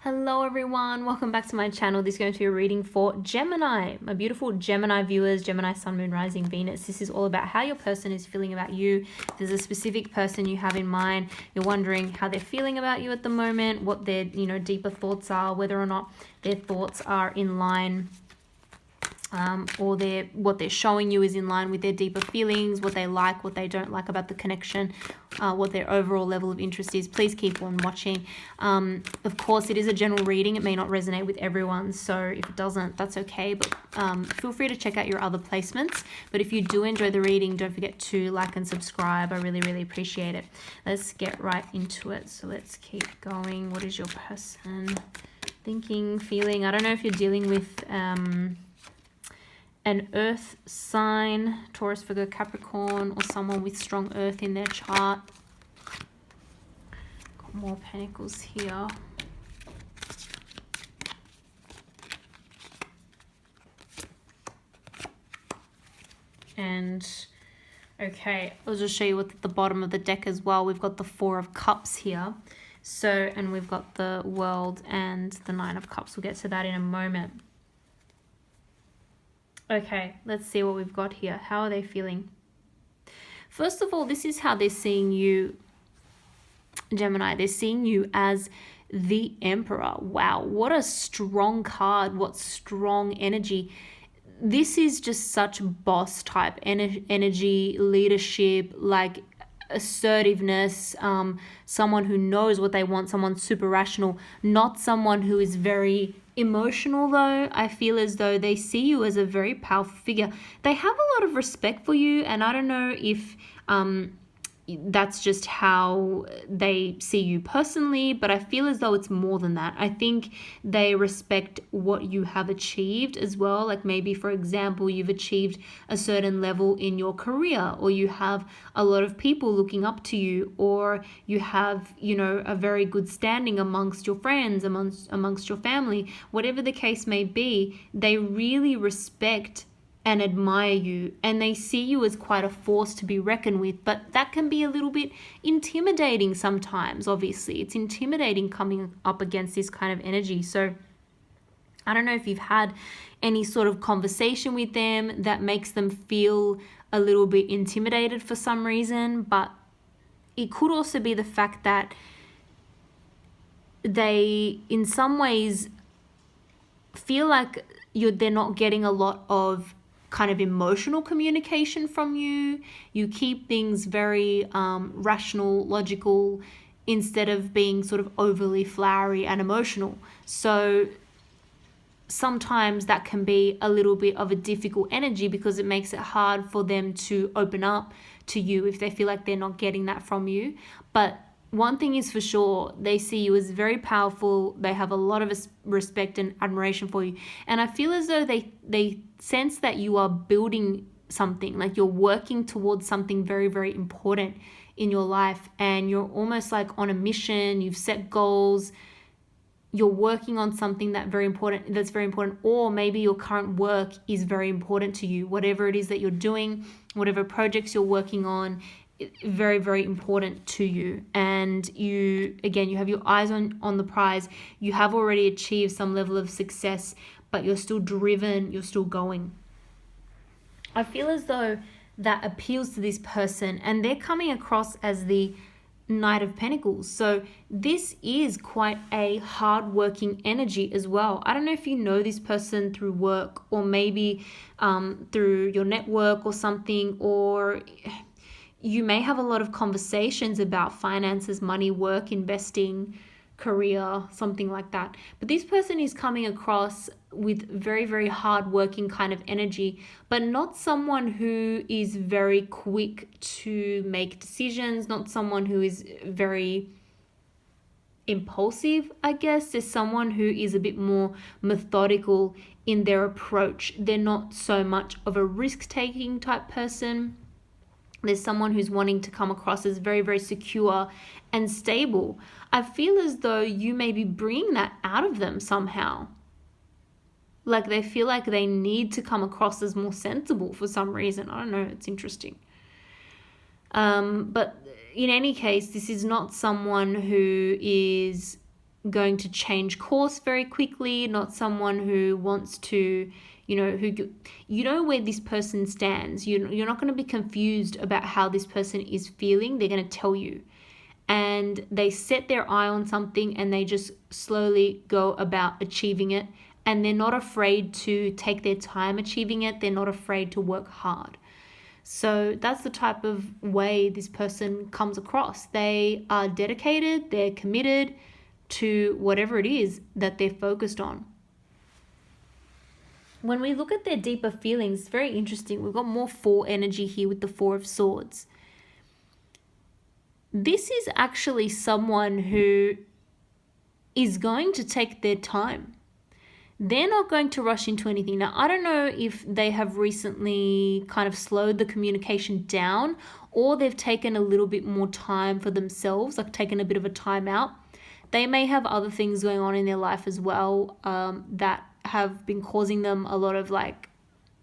Hello everyone, welcome back to my channel. This is going to be a reading for Gemini, my beautiful Gemini viewers, Gemini, Sun, Moon, Rising, Venus. This is all about how your person is feeling about you. If there's a specific person you have in mind, you're wondering how they're feeling about you at the moment, what their deeper thoughts are, whether or not their thoughts are in line or what they're showing you is in line with their deeper feelings, what they like, what they don't like about the connection, what their overall level of interest is. Please keep on watching. Of course, it is a general reading. It may not resonate with everyone, so if it doesn't, that's okay. But feel free to check out your other placements. But if you do enjoy the reading, don't forget to like and subscribe. I really, really appreciate it. Let's get right into it. So let's keep going. What is your person thinking, feeling? I don't know if you're dealing with an earth sign, Taurus, Virgo, Capricorn, or someone with strong earth in their chart. Got more pentacles here. And okay, I'll just show you what's at the bottom of the deck as well. We've got the Four of Cups here. So, and we've got the World and the Nine of Cups. We'll get to that in a moment. Okay, let's see what we've got here. How are they feeling? First of all, this is how they're seeing you, Gemini. They're seeing you as the Emperor. Wow, what a strong card. What strong energy. This is just such boss type energy, leadership, like assertiveness, someone who knows what they want, someone super rational, not someone who is very emotional. Though I feel as though they see you as a very powerful figure. They have a lot of respect for you, and I don't know if that's just how they see you personally, but I feel as though it's more than that. I think they respect what you have achieved as well. Like maybe, for example, you've achieved a certain level in your career, or you have a lot of people looking up to you, or you have, a very good standing amongst your friends, amongst your family. Whatever the case may be, they really respect and admire you, and they see you as quite a force to be reckoned with. But that can be a little bit intimidating sometimes. Obviously, it's intimidating coming up against this kind of energy. So I don't know if you've had any sort of conversation with them that makes them feel a little bit intimidated for some reason, but it could also be the fact that they in some ways feel like they're not getting a lot of kind of emotional communication from you. You keep things very rational, logical, instead of being sort of overly flowery and emotional. So sometimes that can be a little bit of a difficult energy, because it makes it hard for them to open up to you if they feel like they're not getting that from you. But one thing is for sure, they see you as very powerful. They have a lot of respect and admiration for you. And I feel as though they sense that you are building something, like you're working towards something very, very important in your life. And you're almost like on a mission. You've set goals. You're working on something that's very important. Or maybe your current work is very important to you. Whatever it is that you're doing, whatever projects you're working on, very, very important to you. And you have your eyes on the prize. You have already achieved some level of success, but you're still driven, you're still going. I feel as though that appeals to this person, and they're coming across as the Knight of Pentacles. So this is quite a hard-working energy as well. I don't know if you know this person through work, or maybe through your network or something, or you may have a lot of conversations about finances, money, work, investing, career, something like that. But this person is coming across with very, very hard-working kind of energy, but not someone who is very quick to make decisions, not someone who is very impulsive, I guess. There's someone who is a bit more methodical in their approach. They're not so much of a risk-taking type person. There's someone who's wanting to come across as very, very secure and stable. I feel as though you may be bringing that out of them somehow. Like they feel like they need to come across as more sensible for some reason. I don't know. It's interesting. But in any case, this is not someone who is going to change course very quickly, not someone who wants to, where this person stands. You're not going to be confused about how this person is feeling. They're going to tell you. And they set their eye on something and they just slowly go about achieving it. And they're not afraid to take their time achieving it. They're not afraid to work hard. So that's the type of way this person comes across. They are dedicated, they're committed to whatever it is that they're focused on. When we look at their deeper feelings, it's very interesting. We've got more 4 energy here with the 4 of Swords. This is actually someone who is going to take their time. They're not going to rush into anything. Now, I don't know if they have recently kind of slowed the communication down, or they've taken a little bit more time for themselves, like taken a bit of a time out. They may have other things going on in their life as well that have been causing them a lot of like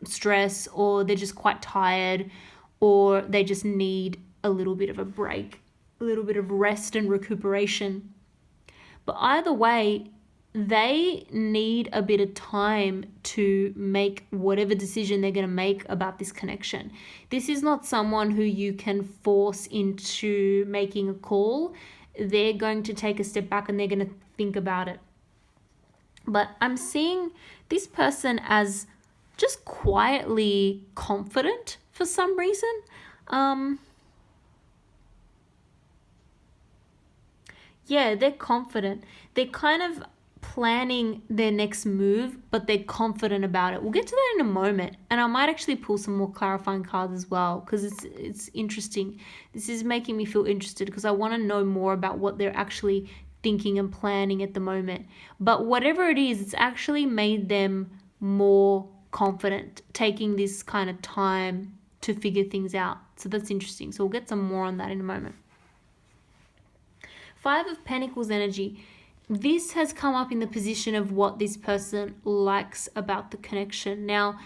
stress, or they're just quite tired, or they just need a little bit of a break, a little bit of rest and recuperation. But either way, they need a bit of time to make whatever decision they're going to make about this connection. This is not someone who you can force into making a call. They're going to take a step back and they're going to think about it. But I'm seeing this person as just quietly confident for some reason. They're confident. They're kind of planning their next move, but they're confident about it. We'll get to that in a moment, and I might actually pull some more clarifying cards as well, because it's interesting. This is making me feel interested because I want to know more about what they're actually thinking and planning at the moment. But whatever it is, it's actually made them more confident, taking this kind of time to figure things out. So that's interesting. So we'll get some more on that in a moment. 5 of Pentacles energy. This has come up in the position of what this person likes about the connection. Now,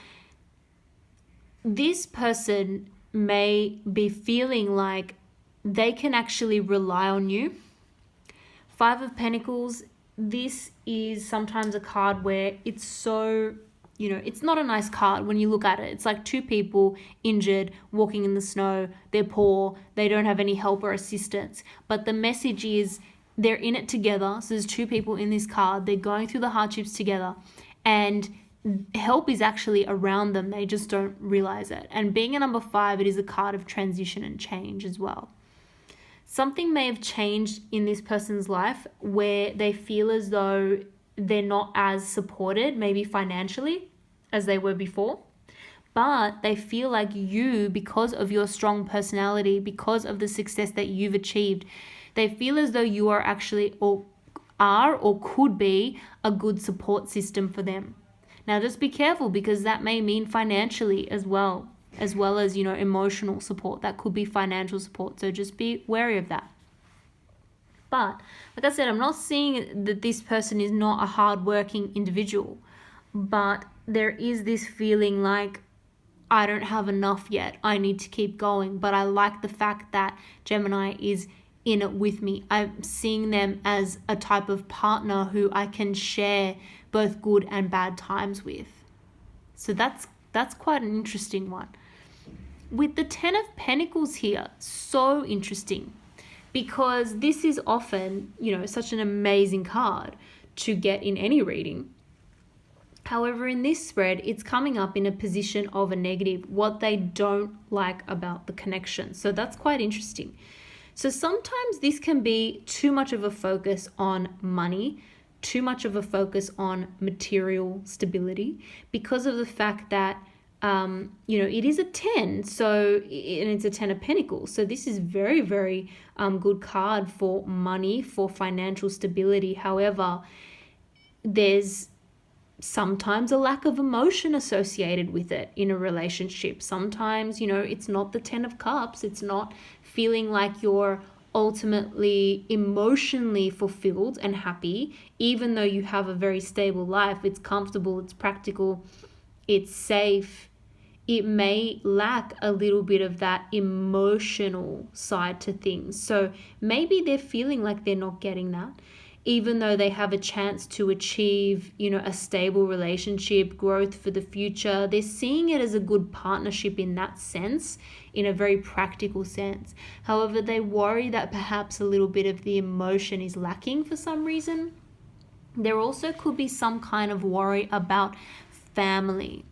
this person may be feeling like they can actually rely on you. 5 of Pentacles, this is sometimes a card where it's so, it's not a nice card when you look at it. It's like 2 people injured, walking in the snow. They're poor. They don't have any help or assistance. But the message is, they're in it together. So there's 2 people in this card. They're going through the hardships together, and help is actually around them. They just don't realize it. And being a number 5, it is a card of transition and change as well. Something may have changed in this person's life where they feel as though they're not as supported, maybe financially, as they were before. But they feel like you, because of your strong personality, because of the success that you've achieved, they feel as though you are actually or could be a good support system for them. Now, just be careful, because that may mean financially as well as emotional support. That could be financial support. So just be wary of that. But like I said, I'm not seeing that this person is not a hardworking individual, but there is this feeling like, I don't have enough yet. I need to keep going. But I like the fact that Gemini is in it with me. I'm seeing them as a type of partner who I can share both good and bad times with. So that's quite an interesting one. With the 10 of Pentacles here, so interesting, because this is often, such an amazing card to get in any reading. However, in this spread, it's coming up in a position of a negative, what they don't like about the connection. So that's quite interesting. So sometimes this can be too much of a focus on money, too much of a focus on material stability, because of the fact that, it is a 10, and it's a 10 of Pentacles. So this is very, very good card for money, for financial stability. However, there's sometimes a lack of emotion associated with it in a relationship. Sometimes, it's not the 10 of Cups. It's not feeling like you're ultimately emotionally fulfilled and happy, even though you have a very stable life. It's comfortable, it's practical, it's safe. It may lack a little bit of that emotional side to things. So maybe they're feeling like they're not getting that. even though they have a chance to achieve, a stable relationship, growth for the future, they're seeing it as a good partnership in that sense, in a very practical sense. However, they worry that perhaps a little bit of the emotion is lacking for some reason. There also could be some kind of worry about family.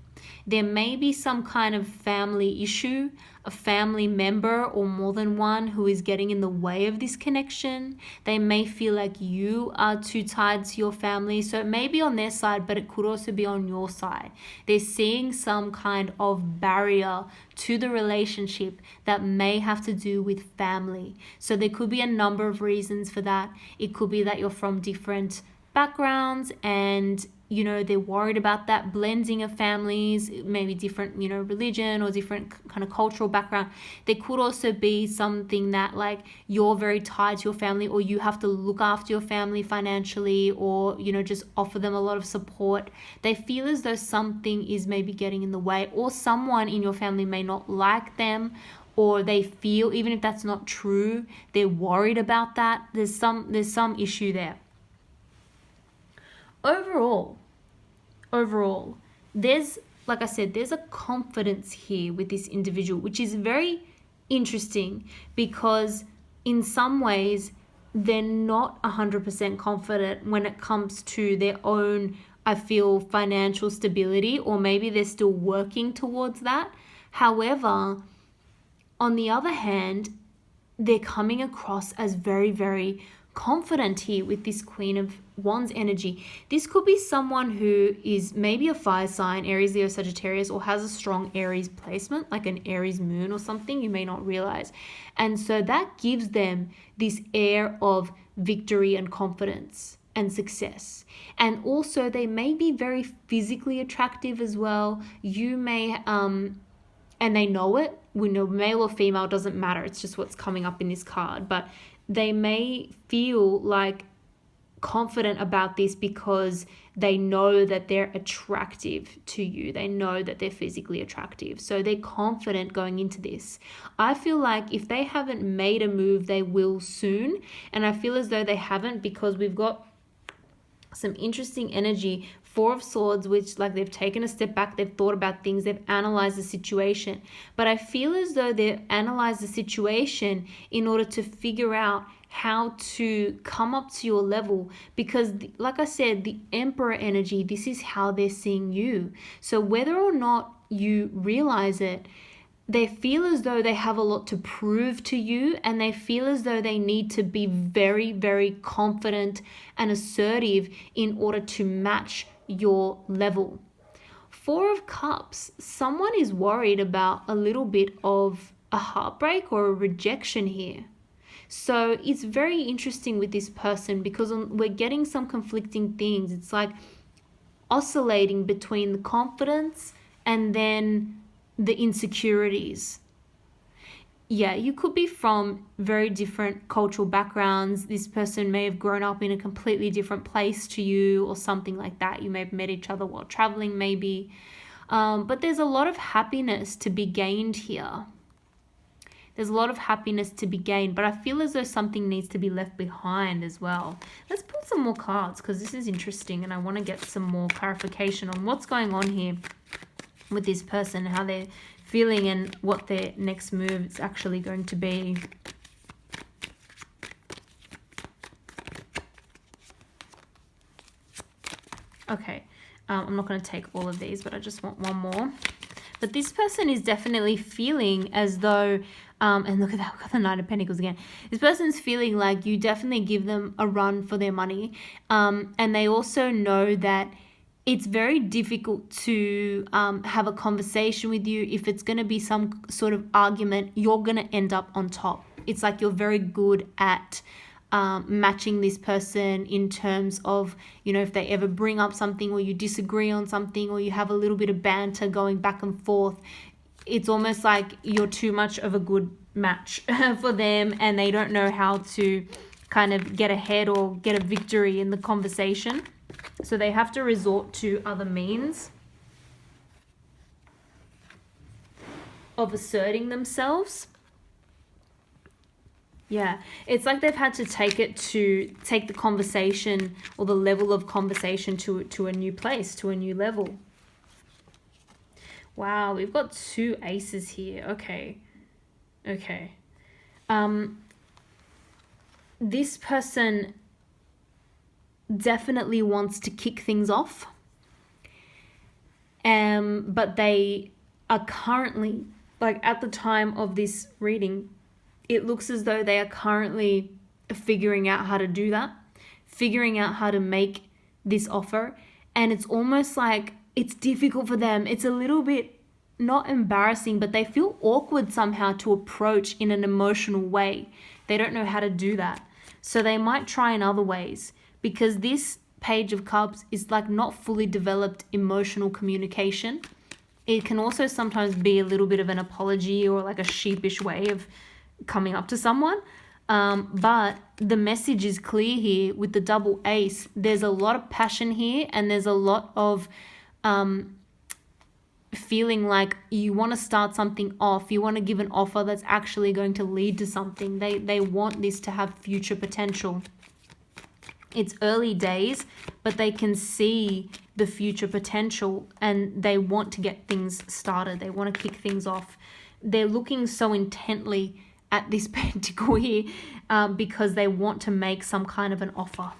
There may be some kind of family issue, a family member or more than one who is getting in the way of this connection. They may feel like you are too tied to your family. So it may be on their side, but it could also be on your side. They're seeing some kind of barrier to the relationship that may have to do with family. So there could be a number of reasons for that. It could be that you're from different backgrounds and they're worried about that blending of families, maybe different religion or different kind of cultural background. There could also be something that like you're very tied to your family, or you have to look after your family financially, or just offer them a lot of support. They feel as though something is maybe getting in the way, or someone in your family may not like them, or they feel, even if that's not true, they're worried about that. There's some issue there. Overall, there's, like I said, there's a confidence here with this individual, which is very interesting, because in some ways they're not 100% confident when it comes to their own, I feel, financial stability, or maybe they're still working towards that. However, on the other hand, they're coming across as very, very confident here with this Queen of Wands energy. This could be someone who is maybe a fire sign, Aries, Leo, Sagittarius, or has a strong Aries placement, like an Aries moon or something you may not realize. And so that gives them this air of victory and confidence and success. And also they may be very physically attractive as well. You may, and they know it. We know male or female, doesn't matter. It's just what's coming up in this card. But they may feel like confident about this because they know that they're attractive to you. They know that they're physically attractive. So they're confident going into this. I feel like if they haven't made a move, they will soon. And I feel as though they haven't, because we've got some interesting energy. Four of Swords, which like they've taken a step back, they've thought about things, they've analyzed the situation. But I feel as though they've analyzed the situation in order to figure out how to come up to your level, because like I said, the Emperor energy, this is how they're seeing you. So whether or not you realize it, they feel as though they have a lot to prove to you, and they feel as though they need to be very, very confident and assertive in order to match your level. Four of Cups, someone is worried about a little bit of a heartbreak or a rejection here. So it's very interesting with this person, because we're getting some conflicting things. It's like oscillating between the confidence and then the insecurities. Yeah, you could be from very different cultural backgrounds. This person may have grown up in a completely different place to you or something like that. You may have met each other while traveling maybe. But there's a lot of happiness to be gained here. There's a lot of happiness to be gained, but I feel as though something needs to be left behind as well. Let's pull some more cards, because this is interesting and I want to get some more clarification on what's going on here with this person, how they're feeling and what their next move is actually going to be. Okay, I'm not going to take all of these, but I just want one more. But this person is definitely feeling as though, and look at that, we've got the Knight of Pentacles again. This person's feeling like you definitely give them a run for their money. And they also know that it's very difficult to have a conversation with you. If it's going to be some sort of argument, you're going to end up on top. It's like you're very good at matching this person in terms of, if they ever bring up something or you disagree on something or you have a little bit of banter going back and forth, it's almost like you're too much of a good match for them, and they don't know how to kind of get ahead or get a victory in the conversation. So they have to resort to other means of asserting themselves. Yeah, it's like they've had to take the conversation or the level of conversation to a new place, to a new level. Wow, we've got 2 aces here. Okay. This person definitely wants to kick things off. But they are currently, like at the time of this reading, it looks as though they are currently figuring out how to do that, figuring out how to make this offer. And it's almost like it's difficult for them. It's a little bit not embarrassing, but they feel awkward somehow to approach in an emotional way. They don't know how to do that. So they might try in other ways, because this Page of Cups is like not fully developed emotional communication. It can also sometimes be a little bit of an apology or like a sheepish way of coming up to someone. But the message is clear here with the double ace. There's a lot of passion here, and there's a lot of feeling like you want to start something off. You want to give an offer that's actually going to lead to something. They want this to have future potential. It's early days, but they can see the future potential and they want to get things started. They want to kick things off. They're looking so intently at this pentacle here because they want to make some kind of an offer.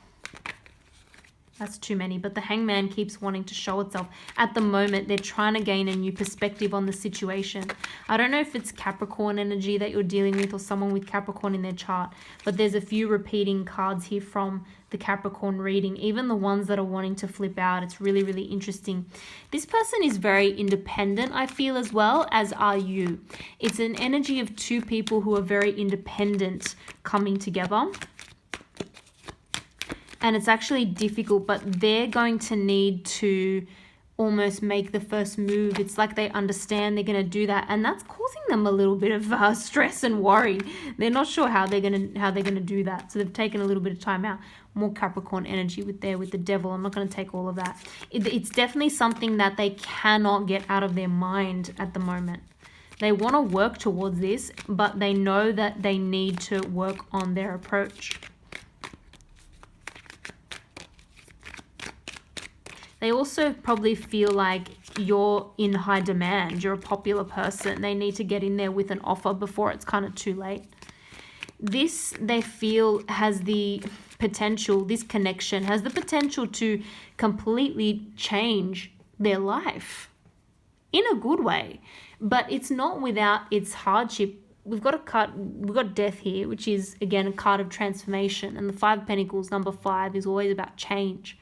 That's too many, but the Hangman keeps wanting to show itself. At the moment, they're trying to gain a new perspective on the situation. I don't know if it's Capricorn energy that you're dealing with or someone with Capricorn in their chart, but there's a few repeating cards here from the Capricorn reading, even the ones that are wanting to flip out. It's really, really interesting. This person is very independent, I feel, as well, as are you. It's an energy of 2 people who are very independent coming together. And it's actually difficult, but they're going to need to almost make the first move. It's like they understand they're going to do that, and that's causing them a little bit of stress and worry. They're not sure how they're going to do that, so they've taken a little bit of time out. More Capricorn energy with the devil. I'm not going to take all of that. It's definitely something that they cannot get out of their mind at the moment. They want to work towards this, but they know that they need to work on their approach. They also probably feel like you're in high demand. You're a popular person. They need to get in there with an offer before it's kind of too late. This, they feel, has the potential, this connection has the potential to completely change their life in a good way. But it's not without its hardship. We've got death here, which is, again, a card of transformation. And the 5 of Pentacles, number 5, is always about change.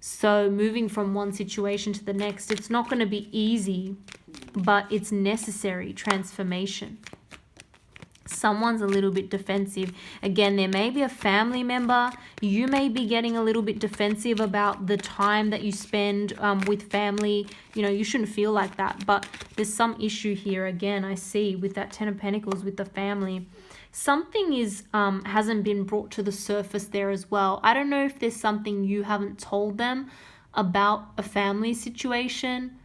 So moving from one situation to the next, it's not going to be easy, but it's necessary transformation. Someone's a little bit defensive. Again, there may be a family member. You may be getting a little bit defensive about the time that you spend with family. You know, you shouldn't feel like that, but there's some issue here. Again, I see with that 10 of Pentacles with the family. Something is hasn't been brought to the surface there as well. I don't know if there's something you haven't told them about a family situation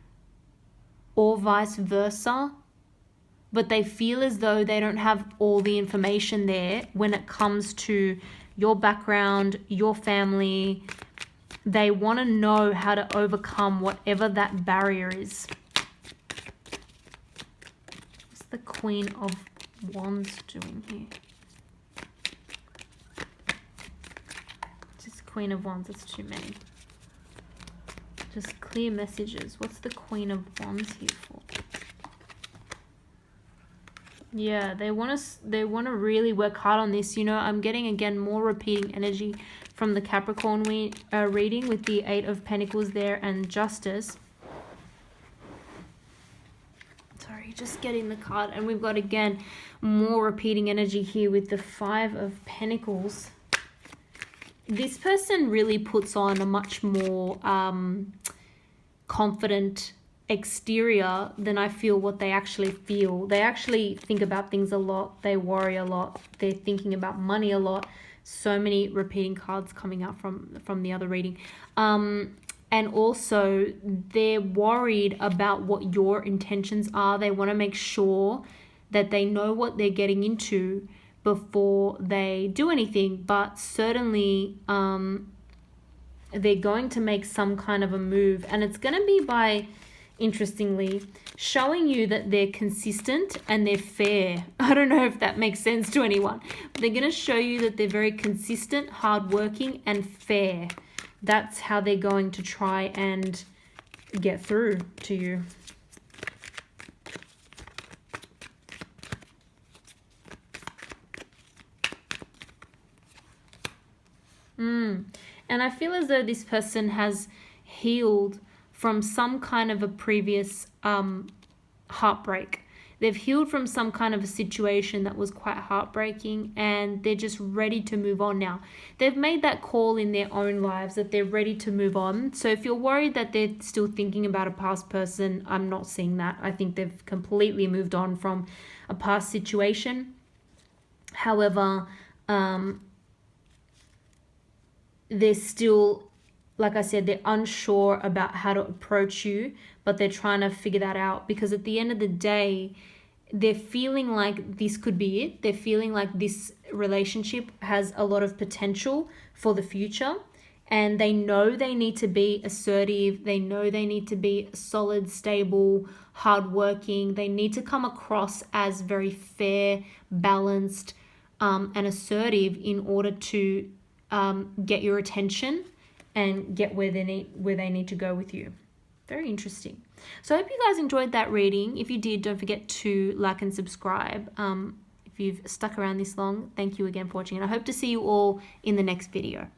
or vice versa, but they feel as though they don't have all the information there when it comes to your background, your family. They want to know how to overcome whatever that barrier is. What's the Queen of Wands doing here? Just Queen of Wands, that's too many. Just clear messages. What's the Queen of Wands here for? Yeah, they want to really work hard on this. You know, I'm getting, again, more repeating energy from the Capricorn reading with the 8 of Pentacles there and Justice. Sorry, just getting the card. And we've got, again, more repeating energy here with the 5 of Pentacles. This person really puts on a much more confident exterior than I feel what they actually feel. They actually think about things a lot. They worry a lot. They're thinking about money a lot. So many repeating cards coming out from the other reading. And also, they're worried about what your intentions are. They want to make sure that they know what they're getting into before they do anything, but certainly they're going to make some kind of a move, and it's going to be by, interestingly, showing you that they're consistent and they're fair. I don't know if that makes sense to anyone, but they're going to show you that they're very consistent, hardworking, and fair. That's how they're going to try and get through to you. And I feel as though this person has healed from some kind of a previous heartbreak. They've healed from some kind of a situation that was quite heartbreaking, and they're just ready to move on now. They've made that call in their own lives that they're ready to move on. So if you're worried that they're still thinking about a past person, I'm not seeing that. I think they've completely moved on from a past situation. However, they're still, like I said, they're unsure about how to approach you, but they're trying to figure that out, because at the end of the day, they're feeling like this could be it. They're feeling like this relationship has a lot of potential for the future, and they know they need to be assertive. They know they need to be solid, stable, hardworking. They need to come across as very fair, balanced, and assertive in order to get your attention and get where they need to go with you. Very interesting. So I hope you guys enjoyed that reading. If you did, don't forget to like and subscribe. If you've stuck around this long, thank you again for watching, and I hope to see you all in the next video.